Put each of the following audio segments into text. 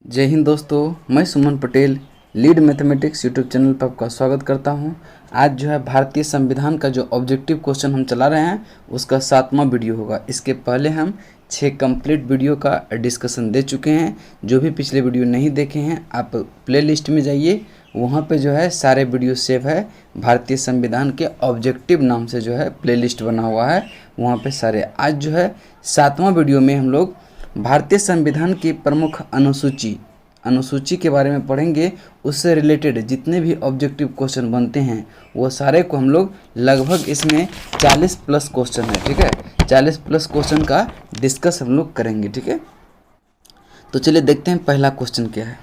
जय हिंद दोस्तों, मैं Suman Patel lead mathematics YouTube channel पर आपका स्वागत करता हूं। आज जो है भारतीय संविधान का जो ऑब्जेक्टिव क्वेश्चन हम चला रहे हैं उसका 7वां वीडियो होगा। इसके पहले हम 6 कंप्लीट वीडियो का डिस्कशन दे चुके हैं। जो भी पिछले वीडियो नहीं देखे हैं आप प्लेलिस्ट में जाइए, वहाँ पे जो है सारे वीडियो सेव है। भारतीय संविधान के ऑब्जेक्टिव नाम से जो है प्लेलिस्ट बना हुआ है, वहाँ पे सारे। आज जो है 7वां वीडियो में हम लोग भारतीय संविधान की प्रमुख अनुसूची के बारे में पढ़ेंगे। उससे रिलेटेड जितने भी ऑब्जेक्टिव क्वेश्चन बनते हैं वो सारे को हम लोग लगभग इसमें 40 प्लस क्वेश्चन है, ठीक है। 40 प्लस क्वेश्चन का डिस्कस हम लोग करेंगे, ठीक है। तो चलिए देखते हैं पहला क्वेश्चन क्या है।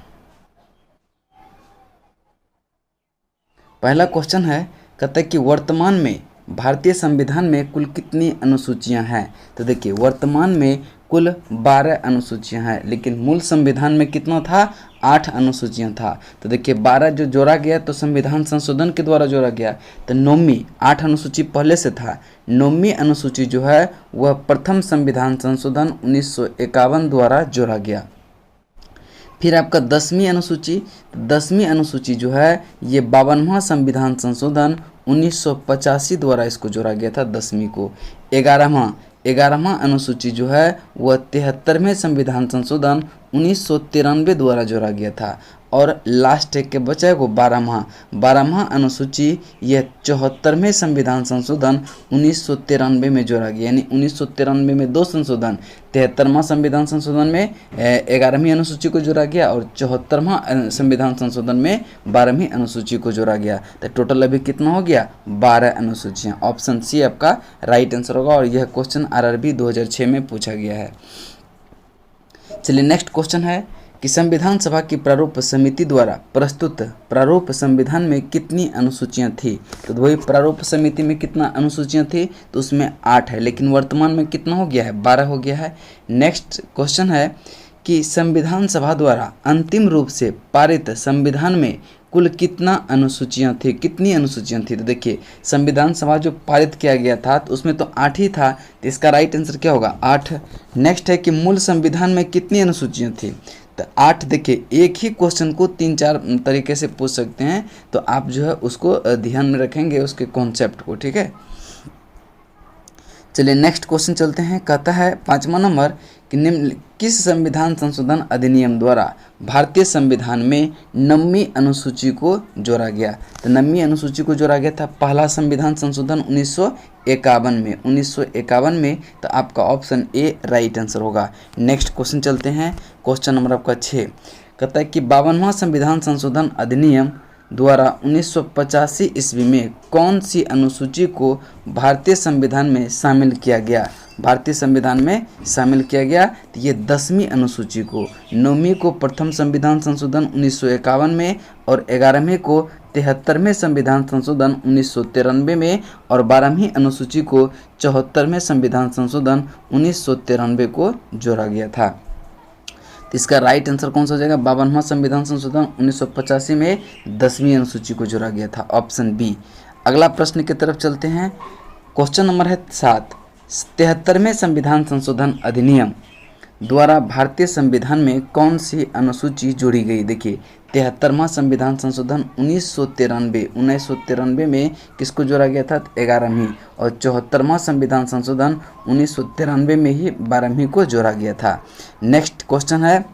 पहला क्वेश्चन है, कहता है कि वर्तमान में भारतीय संविधान में कुल कितनी अनुसूचियां हैं। तो देखिए वर्तमान में कुल 12 अनुसूचियां हैं, लेकिन मूल संविधान में कितना था, 8 अनुसूचियां था। तो देखिए 12 जो जोड़ा गया तो संविधान संशोधन के द्वारा जोड़ा गया, तो 9वीं 8 अनुसूची पहले से था। 9वीं अनुसूची जो है वह प्रथम संविधान संशोधन 1951 द्वारा जोड़ा गया। फिर आपका 10वीं अनुसूची, 10वीं अनुसूची जो है ये 52वां संविधान संशोधन 1985 द्वारा इसको जोड़ा गया था 10वीं को। 11वां अनुसूची जो है वह 73वें संविधान संशोधन 1993 द्वारा जोड़ा गया था। और लास्ट एक के बचा को 12वां अनुसूची यह 74वें संविधान संशोधन 1993 में जोड़ा गया, यानी 1993 में 2 संशोधन। 73वां संविधान संशोधन में 11वीं अनुसूची को जोड़ा गया और 74वां संविधान संशोधन में 12वीं अनुसूची को जोड़ा गया। तो टोटल अभी कितना हो गया, 12 अनुसूचियाँ। ऑप्शन सी आपका राइट आंसर होगा और यह क्वेश्चन आरआरबी 2006 में पूछा गया है। चलिए नेक्स्ट क्वेश्चन है कि संविधान सभा की प्रारूप समिति द्वारा प्रस्तुत प्रारूप संविधान में कितनी अनुसूचियां थी। तो वही प्रारूप समिति में कितना अनुसूचियां थी, तो उसमें 8 है, लेकिन वर्तमान में कितना हो गया है, 12 हो गया है। नेक्स्ट क्वेश्चन है कि संविधान सभा द्वारा अंतिम रूप से पारित संविधान में कुल कितना अनुसूचियां थी, कितनी अनुसूचियां थी। तो देखिए संविधान सभा जो पारित किया गया था तो उसमें तो 8 ही था, तो इसका राइट आंसर क्या होगा, 8। नेक्स्ट है कि मूल संविधान में कितनी अनुसूचियां थी, तो 8। देखिए एक ही क्वेश्चन को 3-4 तरीके से पूछ सकते हैं, तो आप जो है उसको ध्यान में रखेंगे उसके कॉन्सेप्ट को, ठीक है। चलिए नेक्स्ट क्वेश्चन चलते हैं। कहता है 5वां नंबर कि निम्न किस संविधान संशोधन अधिनियम द्वारा भारतीय संविधान में 9वीं अनुसूची को जोड़ा गया। तो 9वीं अनुसूची को जोड़ा गया था पहला संविधान संशोधन 1951 में। तो आपका ऑप्शन ए राइट आंसर होगा। नेक्स्ट क्वेश्चन चलते हैं, क्वेश्चन नंबर आपका 6। कहता है कि 52वां संविधान संशोधन अधिनियम द्वारा 1985 ईस्वी में कौन सी अनुसूची को भारतीय संविधान में शामिल किया गया। भारतीय संविधान में शामिल किया गया तो ये 10वीं अनुसूची को। 9वीं को प्रथम संविधान संशोधन 1951 में और 11वीं को 73वें संविधान संशोधन 1993 में और 12वीं अनुसूची को 74वें संविधान संशोधन 1993 को जोड़ा गया था। इसका राइट आंसर कौन सा हो जाएगा, 52वां संविधान संशोधन 1985 में 10वीं अनुसूची को जोड़ा गया था, ऑप्शन बी। अगला प्रश्न की तरफ चलते हैं। क्वेश्चन नंबर है 7। 73वें संविधान संशोधन अधिनियम द्वारा भारतीय संविधान में कौन सी अनुसूची जोड़ी गई। देखिए 73वां संविधान संशोधन 1993 में किसको जोड़ा गया था, 11वीं। और 74वां संविधान संशोधन 1993 में ही 12वीं को जोड़ा गया था। नेक्स्ट क्वेश्चन है,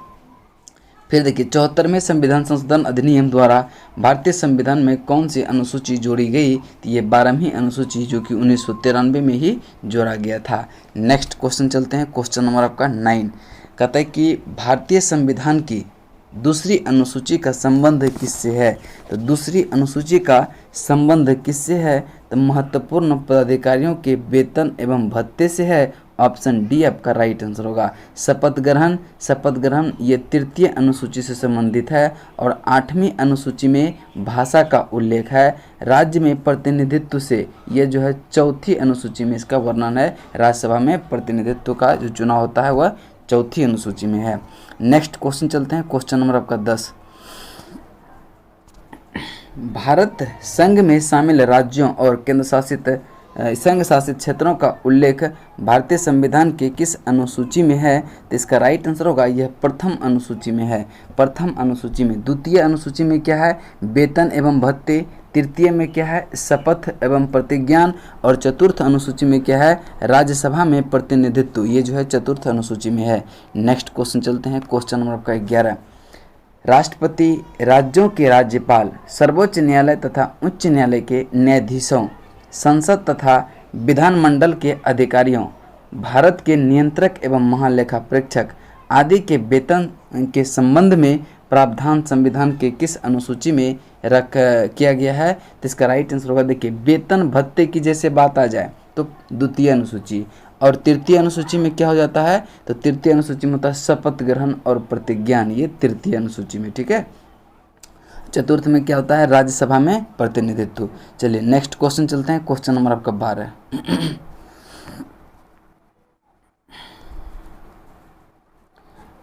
फिर देखिए 74वें संविधान संशोधन अधिनियम द्वारा भारतीय संविधान में कौन सी अनुसूची जोड़ी गई, तो ये 12वीं अनुसूची जो कि 1993 में ही जोड़ा गया था। नेक्स्ट क्वेश्चन चलते हैं, क्वेश्चन नंबर आपका 9। कहता है कि भारतीय संविधान की दूसरी अनुसूची का संबंध किससे है। तो दूसरी अनुसूची का संबंध किससे है, तो महत्वपूर्ण पदाधिकारियों के वेतन एवं भत्ते से है, ऑप्शन डी आपका राइट आंसर होगा। शपथ ग्रहण ये 3य अनुसूची से संबंधित है और 8वीं अनुसूची में भाषा का उल्लेख है। राज्य में प्रतिनिधित्व से ये जो है 4थी अनुसूची में इसका वर्णन है। राज्यसभा में प्रतिनिधित्व का जो चुनाव होता है वह 4थी अनुसूची में है। नेक्स्ट क्वेश्चन चलते हैं, क्वेश्चन नंबर आपका 10। भारत संघ में शामिल राज्यों और केंद्र शासित संघ शासित क्षेत्रों का उल्लेख भारतीय संविधान के किस अनुसूची में है? तो इसका राइट आंसर होगा यह प्रथम अनुसूची में है, प्रथम अनुसूची में। द्वितीय अनुसूची में क्या है? वेतन एवं भत्ते। तृतीय में क्या है? शपथ एवं प्रतिज्ञान। और चतुर्थ अनुसूची में क्या है? राज्यसभा में प्रतिनिधित्व। ये जो है चतुर्थ अनुसूची में है। नेक्स्ट क्वेश्चन चलते हैं, क्वेश्चन नंबर आपका 11। राष्ट्रपति, राज्यों के राज्यपाल, सर्वोच्च न्यायालय तथा उच्च न्यायालय के न्यायाधीशों, संसद तथा विधानमंडल के अधिकारियों, भारत के नियंत्रक एवं महालेखा परीक्षक आदि के वेतन के संबंध में प्रावधान संविधान के किस अनुसूची में किया गया है? तो इसका राइट आंसर होगा, देखिए, वेतन भत्ते की जैसे बात आ जाए तो द्वितीय अनुसूची, और तृतीय अनुसूची में क्या हो जाता है? तो तृतीय अनुसूची में होता है शपथ ग्रहण और प्रतिज्ञान, ये तृतीय अनुसूची में, ठीक है। चतुर्थ में क्या होता है? राज्यसभा में प्रतिनिधित्व। चलिए नेक्स्ट क्वेश्चन चलते हैं, क्वेश्चन नंबर आपका 12।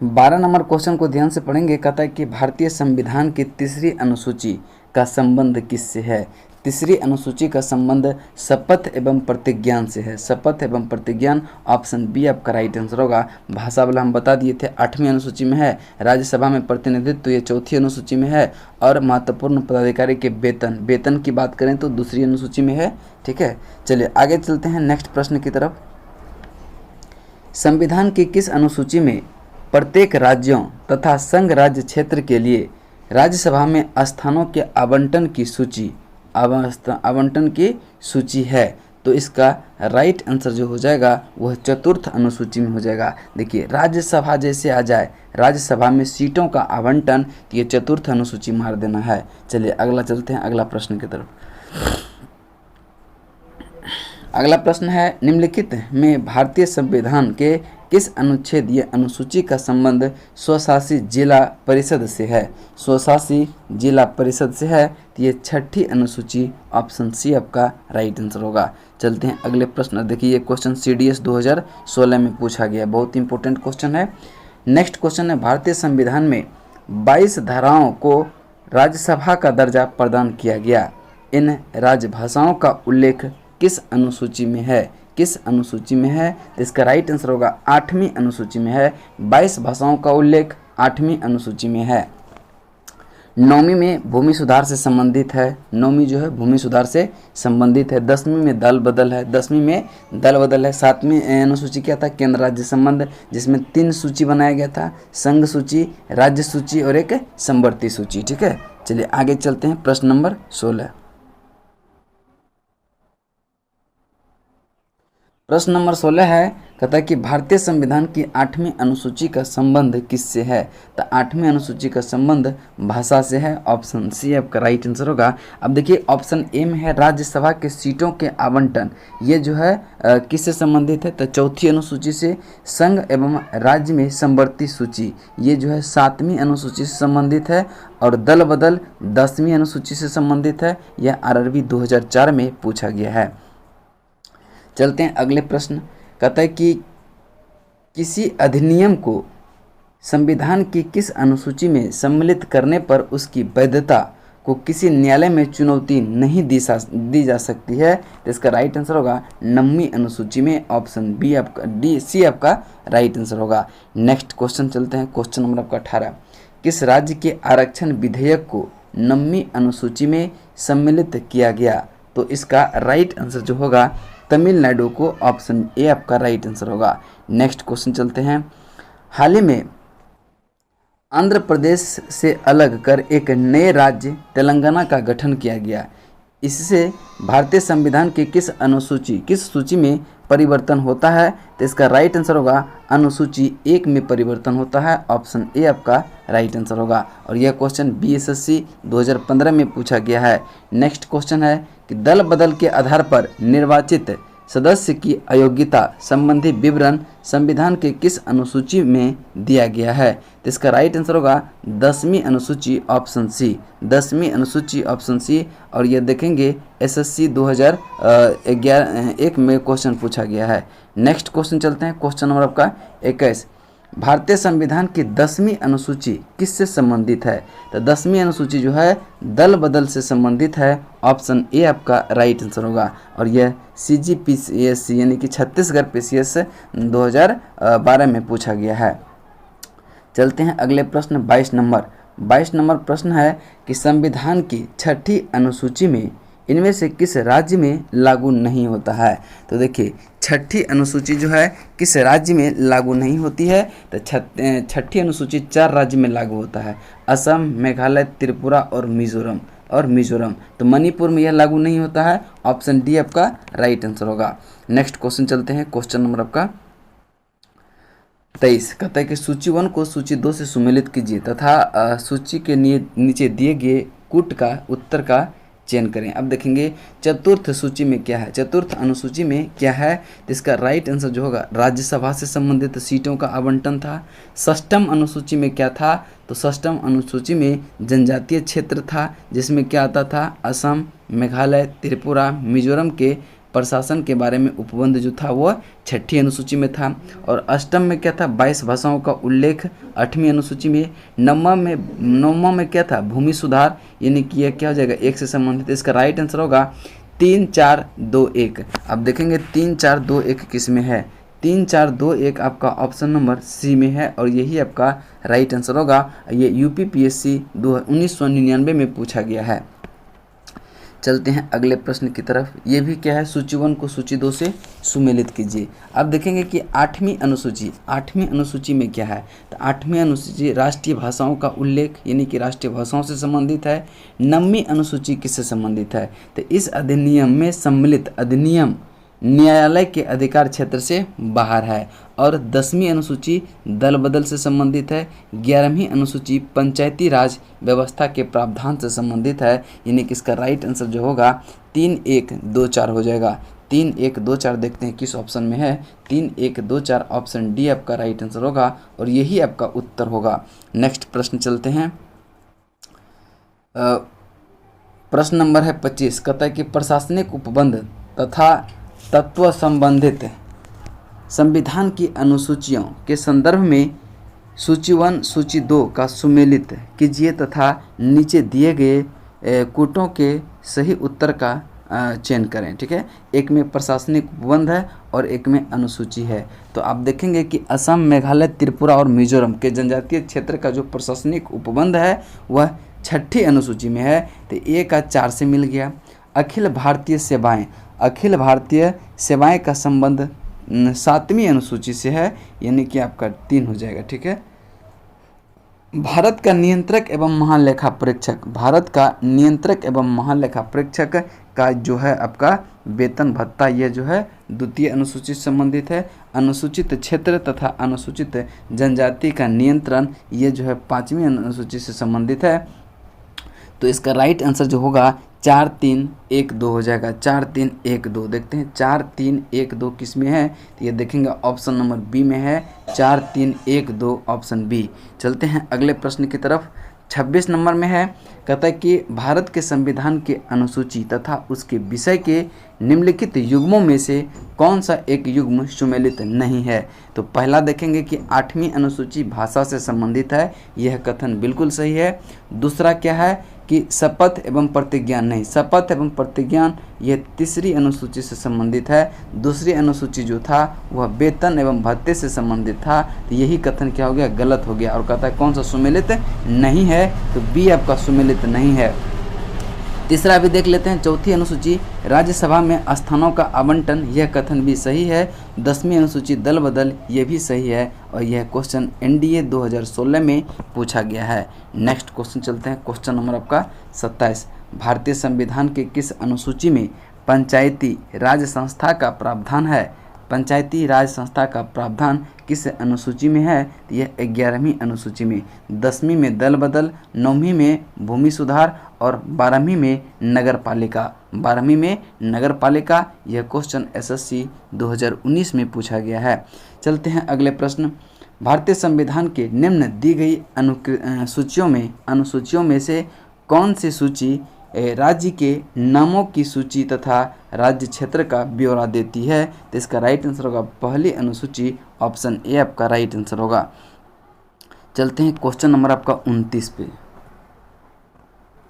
12 नंबर क्वेश्चन को ध्यान से पढ़ेंगे। कहता है कि भारतीय संविधान की तीसरी अनुसूची का संबंध किससे है? तीसरी अनुसूची का संबंध शपथ एवं प्रतिज्ञान से है, शपथ एवं प्रतिज्ञान। ऑप्शन बी आपका राइट आंसर होगा। भाषा वाला हम बता दिए थे 8वीं अनुसूची में है। राज्यसभा में प्रतिनिधित्व ये 4थी अनुसूची में है। और महत्वपूर्ण पदाधिकारी के वेतन की बात करें तो दूसरी अनुसूची में है, ठीक है। चलिए आगे चलते हैं नेक्स्ट प्रश्न की तरफ। संविधान की किस अनुसूची में प्रत्येक राज्यों तथा संघ राज्य क्षेत्र के लिए राज्यसभा में स्थानों के आवंटन की सूची है? तो इसका राइट आंसर जो हो जाएगा वह चतुर्थ अनुसूची में हो जाएगा। देखिए, राज्यसभा जैसे आ जाए, राज्यसभा में सीटों का आवंटन, तो ये चतुर्थ अनुसूची मार देना है। चलिए अगला चलते हैं, अगला प्रश्न की तरफ। अगला प्रश्न है, निम्नलिखित में भारतीय संविधान के किस अनुच्छेद या अनुसूची का संबंध स्वशासी जिला परिषद से है? स्वशासी जिला परिषद से है, तो ये 6ठी अनुसूची, ऑप्शन सी आपका राइट आंसर होगा। चलते हैं अगले प्रश्न। देखिए ये क्वेश्चन CDS 2016 में पूछा गया, बहुत इंपॉर्टेंट क्वेश्चन है। नेक्स्ट क्वेश्चन है, भारतीय संविधान में 22 धाराओं को राज्यसभा का दर्जा प्रदान किया गया। इन राजभाषाओं का उल्लेख किस अनुसूची में है? किस अनुसूची में है? तो इसका राइट आंसर होगा 8वीं अनुसूची में है। 22 भाषाओं का उल्लेख 8वीं अनुसूची में है। 9वीं में भूमि सुधार से संबंधित है, 9वीं जो है भूमि सुधार से संबंधित है। 10वीं में दल बदल है, 10वीं में दल बदल है। 7वीं अनुसूची क्या था? केंद्र राज्य संबंध, जिसमें 3 सूची बनाया गया था, संघ सूची, राज्य सूची और एक समवर्ती सूची, ठीक है। चलिए आगे चलते हैं, प्रश्न नंबर 16। प्रश्न नंबर 16 है, कहता है कि भारतीय संविधान की 8वीं अनुसूची का संबंध किससे है? तो 8वीं अनुसूची का संबंध भाषा से है। ऑप्शन सी आपका राइट आंसर होगा। अब देखिए ऑप्शन ए में है राज्यसभा के सीटों के आवंटन, ये जो है किससे संबंधित है? तो 4थी अनुसूची से। संघ एवं राज्य में समवर्ती सूची, ये जो है 7वीं अनुसूची से संबंधित है। और दल बदल 10वीं अनुसूची से संबंधित है। यह RRB 2004 में पूछा गया है। चलते हैं अगले प्रश्न। कहता है कि किसी अधिनियम को संविधान की किस अनुसूची में सम्मिलित करने पर उसकी वैधता को किसी न्यायालय में चुनौती नहीं दी जा सकती है? तो इसका राइट आंसर होगा 9वीं अनुसूची में। ऑप्शन बी आपका सी आपका राइट आंसर होगा। नेक्स्ट क्वेश्चन चलते हैं, क्वेश्चन नंबर आपका 18। किस राज्य के आरक्षण विधेयक को 9वीं अनुसूची में सम्मिलित किया गया? तो इसका राइट आंसर जो होगा तमिलनाडु को, ऑप्शन ए आपका राइट आंसर होगा। नेक्स्ट क्वेश्चन चलते हैं। हाल ही में आंध्र प्रदेश से अलग कर एक नए राज्य तेलंगाना का गठन किया गया। इससे भारतीय संविधान की किस सूची में परिवर्तन होता है? तो इसका राइट आंसर होगा अनुसूची 1 में परिवर्तन होता है। ऑप्शन ए आपका राइट आंसर होगा। और यह क्वेश्चन BSSC 2015 में पूछा गया है। नेक्स्ट क्वेश्चन है कि दल बदल के आधार पर निर्वाचित सदस्य की अयोग्यता संबंधी विवरण संविधान के किस अनुसूची में दिया गया है? तो इसका राइट आंसर होगा 10वीं अनुसूची, ऑप्शन सी, 10वीं अनुसूची, ऑप्शन सी। और ये देखेंगे SSC 2011 में क्वेश्चन पूछा गया है। नेक्स्ट क्वेश्चन चलते हैं, क्वेश्चन नंबर आपका 21। भारतीय संविधान की 10वीं अनुसूची किससे संबंधित है? तो 10वीं अनुसूची जो है दल बदल से संबंधित है। ऑप्शन ए आपका राइट आंसर होगा। और यह CGPCS यानी कि छत्तीसगढ़ PCS 2012 में पूछा गया है। चलते हैं अगले प्रश्न 22 नंबर। 22 नंबर प्रश्न है कि संविधान की 6ठी अनुसूची में इनमें से किस राज्य में लागू नहीं होता है? तो देखिए 6ठी अनुसूची जो है किस राज्य में लागू नहीं होती है? तो 6ठी अनुसूची 4 राज्य में लागू होता है, असम, मेघालय, त्रिपुरा और मिजोरम। तो मणिपुर में यह लागू नहीं होता है। ऑप्शन डी आपका राइट आंसर होगा। नेक्स्ट क्वेश्चन चलते हैं, क्वेश्चन नंबर आपका 23। कहता है कि सूची 1 को सूची 2 से सुमेलित कीजिए तथा सूची के नीचे दिए गए कूट का उत्तर का चयन करें। अब देखेंगे चतुर्थ सूची में क्या है, चतुर्थ अनुसूची में क्या है। तो इसका राइट आंसर जो होगा राज्यसभा से संबंधित सीटों का आवंटन था। षष्ठम अनुसूची में क्या था? तो षष्ठम अनुसूची में जनजातीय क्षेत्र था, जिसमें क्या आता था? असम, मेघालय, त्रिपुरा, मिजोरम के प्रशासन के बारे में उपबंध जो था वह 6ठी अनुसूची में था। और अष्टम में क्या था? 22 भाषाओं का उल्लेख 8वीं अनुसूची में। नवमा में क्या था? भूमि सुधार, यानी कि यह क्या हो जाएगा? 1 से संबंधित। इसका राइट आंसर होगा 3, 4, 2, 1। अब देखेंगे 3, 4, 2, 1 किस में है? 3, 4, 2, 1 आपका ऑप्शन नंबर सी में है और यही आपका राइट आंसर होगा। ये UPPSC 1999 में पूछा गया है। चलते हैं अगले प्रश्न की तरफ। ये भी क्या है? सूची 1 को सूची 2 से सुमेलित कीजिए। अब देखेंगे कि 8वीं अनुसूची में क्या है। तो 8वीं अनुसूची राष्ट्रीय भाषाओं का उल्लेख, यानी कि राष्ट्रीय भाषाओं से संबंधित है। 9वीं अनुसूची किससे संबंधित है? तो इस अधिनियम में सम्मिलित अधिनियम न्यायालय के अधिकार क्षेत्र से बाहर है। और 10वीं अनुसूची दल बदल से संबंधित है। 11वीं अनुसूची पंचायती राज व्यवस्था के प्रावधान से संबंधित है, यानी कि इसका राइट आंसर जो होगा 3, 1, 2, 4 हो जाएगा। 3, 1, 2, 4 देखते हैं किस ऑप्शन में है। 3, 1, 2, 4 ऑप्शन डी आपका राइट आंसर होगा और यही आपका उत्तर होगा। नेक्स्ट प्रश्न चलते हैं। प्रश्न नंबर है 25। कहता है कि प्रशासनिक उपबंध तथा तत्व संबंधित संविधान की अनुसूचियों के संदर्भ में सूची 1 सूची 2 का सुमेलित कीजिए तथा नीचे दिए गए कूटों के सही उत्तर का चयन करें। ठीक है, एक में प्रशासनिक उपबंध है और एक में अनुसूची है। तो आप देखेंगे कि असम, मेघालय, त्रिपुरा और मिजोरम के जनजातीय क्षेत्र का जो प्रशासनिक उपबंध है वह 6ठी अनुसूची में है। तो ए का 4 से मिल गया। अखिल भारतीय सेवाएं का संबंध 7वीं अनुसूची से है, यानी कि आपका 3 हो जाएगा। ठीक है, भारत का नियंत्रक एवं महालेखा परीक्षक का जो है आपका वेतन भत्ता, यह जो है 2वीं अनुसूची से संबंधित है। अनुसूचित क्षेत्र तथा अनुसूचित जनजाति का नियंत्रण, ये जो है 5वीं अनुसूची से संबंधित है। तो इसका राइट आंसर जो होगा 4, 3, 1, 2 हो जाएगा। 4, 3, 1, 2 देखते हैं 4, 3, 1, 2 किस में है। तो ये देखेंगे ऑप्शन नंबर बी में है। 4, 3, 1, 2 ऑप्शन बी। चलते हैं अगले प्रश्न की तरफ। 26 नंबर में है। कहता है कि भारत के संविधान की अनुसूची तथा उसके विषय के निम्नलिखित युग्मों में से कौन सा एक युग्म सुमेलित नहीं है। तो पहला देखेंगे कि 8वीं अनुसूची भाषा से संबंधित है, यह कथन बिल्कुल सही है। दूसरा क्या है कि शपथ एवं प्रतिज्ञान नहीं, शपथ एवं प्रतिज्ञान यह 3री अनुसूची से संबंधित है। 2री अनुसूची जो था वह वेतन एवं भत्ते से संबंधित था। तो यही कथन क्या हो गया? गलत हो गया। और कहता है कौन सा सुमेलित नहीं है, तो बी आपका सुमेलित नहीं है। तीसरा भी देख लेते हैं। 4थी अनुसूची राज्यसभा में स्थानों का आवंटन, यह कथन भी सही है। 10वीं अनुसूची दल बदल, यह भी सही है और यह क्वेश्चन NDA 2016 में पूछा गया है। नेक्स्ट क्वेश्चन चलते हैं। क्वेश्चन नंबर आपका 27। भारतीय संविधान के किस अनुसूची में पंचायती राज संस्था का प्रावधान है? पंचायती राज संस्था का प्रावधान किस अनुसूची में है? यह 11वीं अनुसूची में। 10वीं में दल बदल, 9वीं में भूमि सुधार और 12वीं में नगर पालिका। यह क्वेश्चन SSC 2019 में पूछा गया है। चलते हैं अगले प्रश्न। भारतीय संविधान के निम्न दी गई अनुसूचियों में से कौन सी सूची राज्य के नामों की सूची तथा राज्य क्षेत्र का ब्यौरा देती है। तो इसका राइट आंसर होगा पहली अनुसूची, ऑप्शन ए आपका राइट आंसर होगा। चलते हैं क्वेश्चन नंबर आपका 29 पे।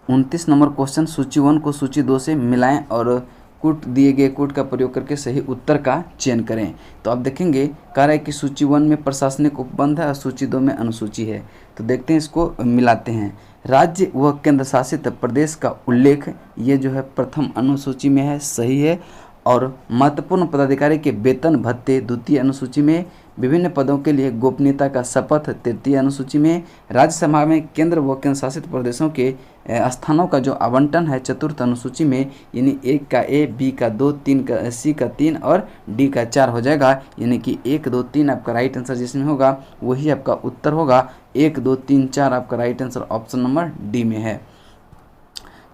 29 नंबर क्वेश्चन, सूची 1 को सूची 2 से मिलाएं और कूट दिए गए कूट का प्रयोग करके सही उत्तर का चयन करें। तो आप देखेंगे कह रहा है कि सूची 1 में प्रशासनिक उपबंध है और सूची 2 में अनुसूची है। तो देखते हैं, इसको मिलाते हैं। राज्य व केंद्र शासित प्रदेश का उल्लेख ये जो है प्रथम अनुसूची में है, सही है। और महत्वपूर्ण पदाधिकारी के वेतन भत्ते द्वितीय अनुसूची में, विभिन्न पदों के लिए गोपनीयता का शपथ तृतीय अनुसूची में, राज्यसभा में केंद्र व केंद्र शासित प्रदेशों के स्थानों का जो आवंटन है चतुर्थ अनुसूची में, यानी 1 का ए, बी का 2, 3 का सी का 3 और डी का 4 हो जाएगा। यानी कि 1, 2, 3 आपका राइट आंसर जिसमें होगा वही आपका उत्तर होगा। 1, 2, 3, 4 आपका right answer option number D में है।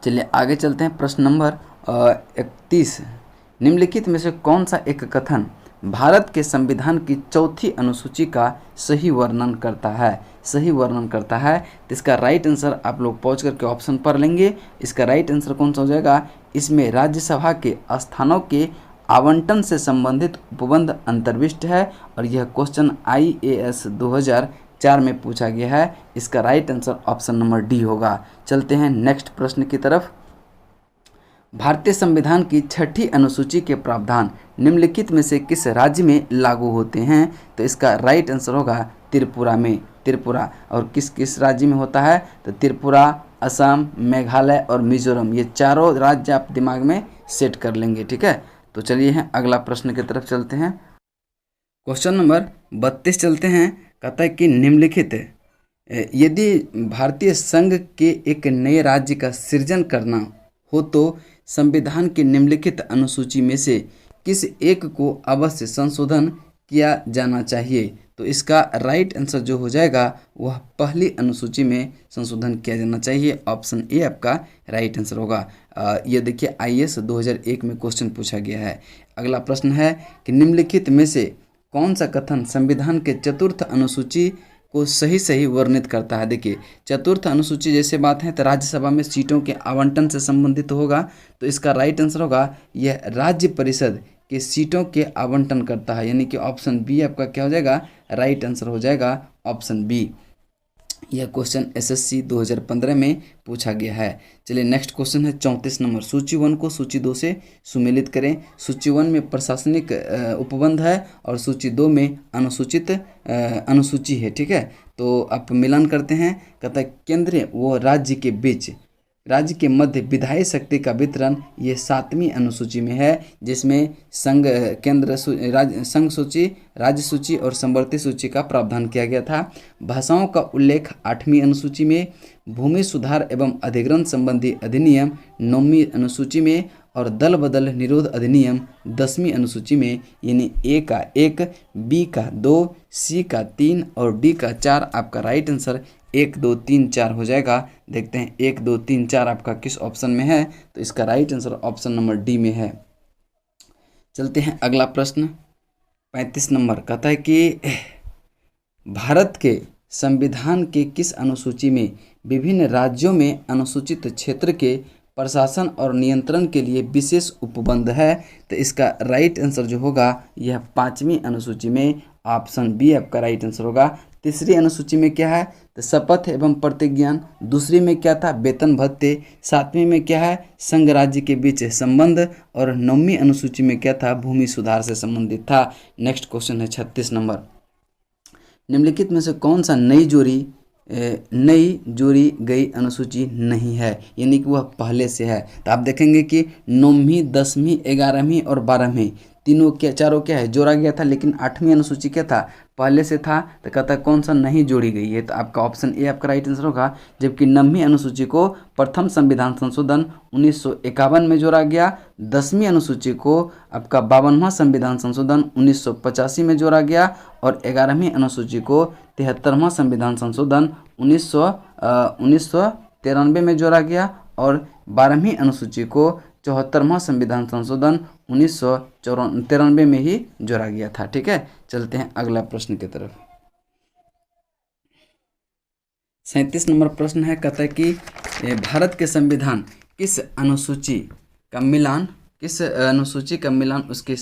चलिए आगे चलते हैं। प्रश्न नंबर 31, निम्नलिखित में से कौन सा एक कथन भारत के संविधान की चौथी अनुसूची का सही वर्णन करता है? सही वर्णन करता है। तो इसका राइट आंसर आप लोग पहुँच करके ऑप्शन पर लेंगे। इसका राइट आंसर कौन सा हो जाएगा? इसमें राज्यसभा के स्थानों के आवंटन से संबंधित उपबंध अंतर्विष्ट है और यह क्वेश्चन IAS 2004 में पूछा गया है। इसका right answer option number D होगा। चलते हैं नेक्स्ट प्रश्न की तरफ। भारतीय संविधान की छठी अनुसूची के प्रावधान निम्नलिखित में से किस राज्य में लागू होते हैं? तो इसका राइट आंसर होगा त्रिपुरा में। त्रिपुरा, और किस किस राज्य में होता है? तो त्रिपुरा, असम, मेघालय और मिजोरम, ये चारों राज्य आप दिमाग में सेट कर लेंगे। ठीक है, तो चलिए हैं अगला प्रश्न की तरफ चलते हैं। क्वेश्चन नंबर 32 चलते हैं। कहता है कि निम्नलिखित यदि भारतीय संघ के एक नए राज्य का सृजन करना हो तो संविधान की निम्नलिखित अनुसूची में से किस एक को अवश्य संशोधन किया जाना चाहिए? तो इसका राइट आंसर जो हो जाएगा वह पहली अनुसूची में संशोधन किया जाना चाहिए। ऑप्शन ए आपका राइट आंसर होगा। ये देखिए IAS 2001 में क्वेश्चन पूछा गया है। अगला प्रश्न है कि निम्नलिखित में से कौन सा कथन संविधान के चतुर्थ अनुसूची को सही वर्णित करता है? देखिए, चतुर्थ अनुसूची जैसे बात है तो राज्यसभा में सीटों के आवंटन से संबंधित होगा। तो इसका राइट आंसर होगा यह राज्य परिषद के सीटों के आवंटन करता है, यानी कि ऑप्शन बी आपका क्या हो जाएगा? राइट आंसर हो जाएगा ऑप्शन बी। यह क्वेश्चन SSC 2015 में पूछा गया है। चलिए नेक्स्ट क्वेश्चन है 34 नंबर। सूची 1 को सूची 2 से सुमेलित करें। सूची 1 में प्रशासनिक उपबंध है और सूची 2 में अनुसूचित अनुसूची है। ठीक है, तो आप मिलान करते हैं। कहता है केंद्र व राज्य के बीच, राज्य के मध्य विधायी शक्ति का वितरण ये 7वीं अनुसूची में है, जिसमें संघ केंद्र संघ सूची, राज्य सूची और समवर्ती सूची का प्रावधान किया गया था। भाषाओं का उल्लेख 8वीं अनुसूची में, भूमि सुधार एवं अधिग्रहण संबंधी अधिनियम 9वीं अनुसूची में और दल बदल निरोध अधिनियम 10वीं अनुसूची में। यानी ए का 1, बी का 2, सी का 3 और डी का 4 आपका राइट आंसर 1, 2, 3, 4 हो जाएगा। देखते हैं 1, 2, 3, 4 आपका किस ऑप्शन में है? तो इसका right answer option number D में है। चलते हैं अगला प्रश्न 35 नंबर। कहता है कि भारत के संविधान के किस अनुसूची में विभिन्न राज्यों में अनुसूचित क्षेत्र के प्रशासन और नियंत्रण के लिए विशेष उपबंध है? तो इसका राइट आंसर जो होगा यह 5वीं अनुसूची में, ऑप्शन बी आपका राइट आंसर होगा। तीसरी अनुसूची में क्या है? तो शपथ एवं प्रतिज्ञान। दूसरी में क्या था? वेतन भत्ते। 7वीं में क्या है? संघ राज्य के बीच संबंध। और 9वीं अनुसूची में क्या था? भूमि सुधार से संबंधित था। नेक्स्ट क्वेश्चन है 36 नंबर। निम्नलिखित में से कौन सा नई जोड़ी गई अनुसूची नहीं है, यानी कि वह पहले से है? तो आप देखेंगे कि 9वीं, 10वीं, 11वीं और 12वीं तीनों क्या चारों क्या है? जोड़ा गया था, लेकिन 8वीं अनुसूची क्या था? पहले से था। तो कहता है कौन सा नहीं जोड़ी गई है? तो आपका ऑप्शन ए आपका राइट आंसर होगा। जबकि 9वीं अनुसूची को प्रथम संविधान संशोधन 1951 में जोड़ा गया, 10वीं अनुसूची को आपका 52वां संविधान संशोधन 1985 में जोड़ा गया और 11वीं अनुसूची को 73वां संविधान संशोधन 1993 में जोड़ा गया और 12वीं अनुसूची को 74वां संविधान संशोधन 1993 में ही जोड़ा गया था। ठीक है, चलते हैं अगला प्रश्न की तरफ। 37 नंबर प्रश्न है। कहता है कि भारत के संविधान किस अनुसूची का मिलान उसके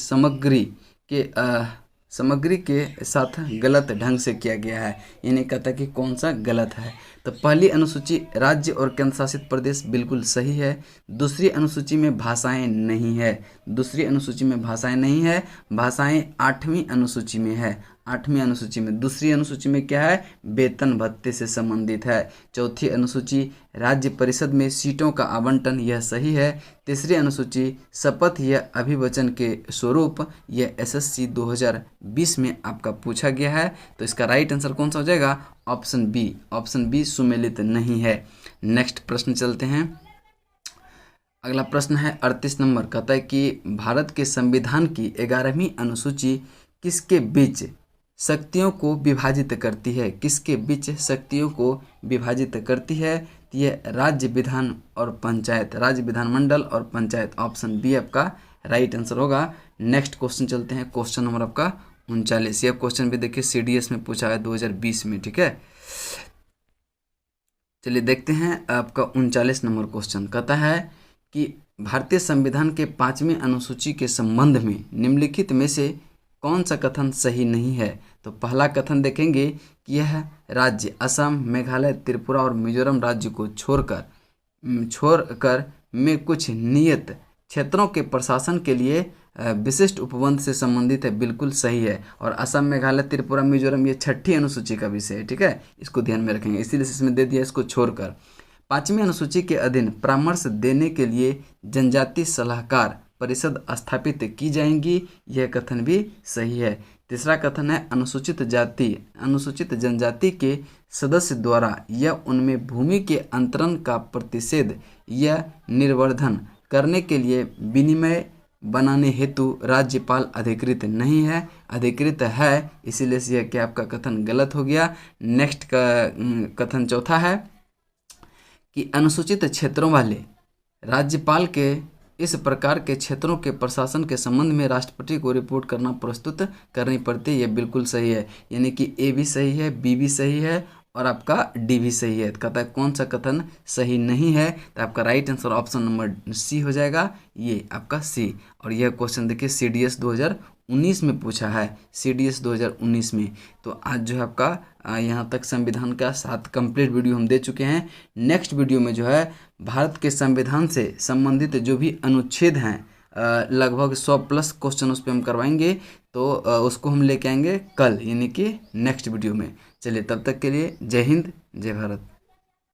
सामग्री के साथ गलत ढंग से किया गया है, यानी कहता है कि कौन सा गलत है। तो पहली अनुसूची राज्य और केंद्र शासित प्रदेश बिल्कुल सही है। दूसरी अनुसूची में भाषाएं नहीं है, भाषाएं 8वीं अनुसूची में है। 8वीं अनुसूची में, दूसरी अनुसूची में क्या है, वेतन भत्ते से संबंधित है। चौथी अनुसूची राज्य परिषद में सीटों का आवंटन, यह सही है। तीसरी अनुसूची शपथ या अभिवचन के स्वरूप, यह एसएससी 2020 में आपका पूछा गया है। तो इसका राइट आंसर कौन सा हो जाएगा, ऑप्शन बी सुमेलित नहीं है। नेक्स्ट प्रश्न चलते हैं। अगला प्रश्न है 38 नंबर, कहता है कि भारत के संविधान की 11वीं अनुसूची किसके बीच शक्तियों को विभाजित करती है, किसके बीच शक्तियों को विभाजित करती है। तो यह राज्य विधानमंडल और पंचायत, ऑप्शन बी आपका राइट आंसर होगा। नेक्स्ट क्वेश्चन चलते हैं, क्वेश्चन नंबर आपका 39। यह क्वेश्चन भी देखिए सीडीएस में पूछा है 2020 में, ठीक है। चलिए देखते हैं आपका 39 नंबर क्वेश्चन, कहता है कि भारतीय संविधान के 5वीं अनुसूची के संबंध में निम्नलिखित में से कौन सा कथन सही नहीं है। तो पहला कथन देखेंगे कि यह राज्य असम, मेघालय, त्रिपुरा और मिजोरम राज्य को छोड़कर में कुछ नियत क्षेत्रों के प्रशासन के लिए विशिष्ट उपबंध से संबंधित है, बिल्कुल सही है। और असम, मेघालय, त्रिपुरा, मिजोरम ये 6ठी अनुसूची का विषय है, ठीक है, इसको ध्यान में रखेंगे, इसीलिए इसमें दे दिया इसको छोड़कर। 5वीं अनुसूची के अधीन परामर्श देने के लिए जनजाति सलाहकार परिषद स्थापित की जाएंगी, यह कथन भी सही है। तीसरा कथन है अनुसूचित जनजाति के सदस्य द्वारा या उनमें भूमि के अंतरण का प्रतिषेध या निर्वर्धन करने के लिए विनिमय बनाने हेतु राज्यपाल अधिकृत नहीं है, अधिकृत है, इसीलिए यह क्या आपका कथन गलत हो गया। नेक्स्ट का कथन चौथा है कि अनुसूचित क्षेत्रों वाले राज्यपाल के इस प्रकार के क्षेत्रों के प्रशासन के संबंध में राष्ट्रपति को रिपोर्ट प्रस्तुत करनी पड़ती है, यह बिल्कुल सही है, यानी कि ए भी सही है, बी भी सही है और आपका डी भी सही है। तो कहता है कौन सा कथन सही नहीं है, तो आपका right answer option number C हो जाएगा, ये आपका सी। और यह क्वेश्चन देखिए सीडीएस 2019 में पूछा है, सीडीएस 2019 में। तो आज जो है आपका यहाँ तक संविधान का 7 कंप्लीट वीडियो हम दे चुके हैं। नेक्स्ट वीडियो में जो है भारत के संविधान से संबंधित जो भी अनुच्छेद हैं लगभग 100+ क्वेश्चन उस पर हम करवाएंगे, तो उसको हम लेके आएंगे कल, यानी कि नेक्स्ट वीडियो में। चलिए तब तक के लिए जय हिंद, जय भारत।